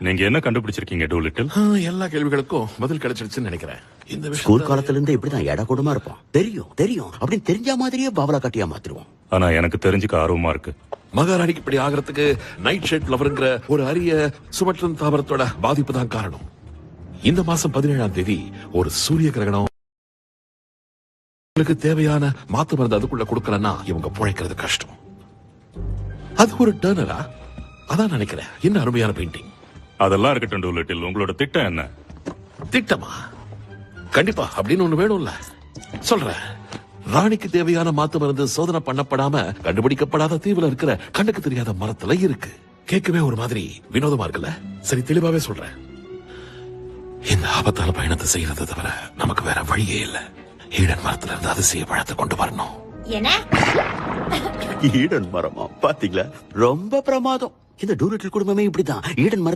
நீங்க என்ன கண்டுபிடிச்சிருக்கீங்க டூலிட்டில்? எல்லா கேள்விகளுக்கும் பதில் கிடைச்சிருச்சுன்னு நினைக்கிறேன். இந்த ஸ்கூல் காலத்துல இருந்து இப்படிதான் எடை கூடமா இருப்போம். தெரியும் தெரியும் அப்படின்னு தெரிஞ்ச மாதிரியே பாவலா கட்டியா மாத்திருவோம். ஆனா எனக்கு தெரிஞ்சுக்க ஆர்வமா இருக்கு. மகாராணிக்கு இப்படி ஆகிறதுக்கு நைட் ஷெட் ஃபிளவர்ங்கிற ஒரு அரிய சுமட்டன் தாவரத்தோட பாதிப்பு தான் காரணம். இந்த மாசம் 17ஆம் தேதி ஒரு சூரிய கிரகணம். உங்களுக்கு தேவையான மாத்து மருந்து அதுக்குள்ள கொடுக்கலன்னா இவங்க பிழைக்கிறது கஷ்டம். அது ஒரு டர்னரா? அதான் நினைக்கிறேன். என்ன அருமையான பெயிண்டிங். அதெல்லாம் இருக்கட்டும் டூலிட்டில், உங்களோட திட்டம் என்ன? திட்டமா? கண்டிப்பா அப்படின்னு ஒண்ணு வேணும்ல. சொல்றேன். ராணிக்கு தேவையான மாத்து மருந்து சோதனை பண்ணப்படாம கண்டுபிடிக்கப்படாத தீவுல இருக்கிற கண்ணுக்கு தெரியாத மரத்துல இருக்கு. கேட்கவே ஒரு மாதிரி வினோதமா இருக்குல்ல? சரி, தெளிவாவே சொல்றேன். இந்த ஆபத்தான பயணத்தை செய்யறதை தவிர நமக்கு வேற வழியே இல்ல. ஈடன் மரத்துல இருந்து அதிசய பழத்தை கொண்டு வரணும். ஈடன் மரமா? பாத்தீங்களா, ரொம்ப பிரமாதம். இந்த டூலிட்டில் குடும்பமே இப்படிதான். ஈடன் மரத்தை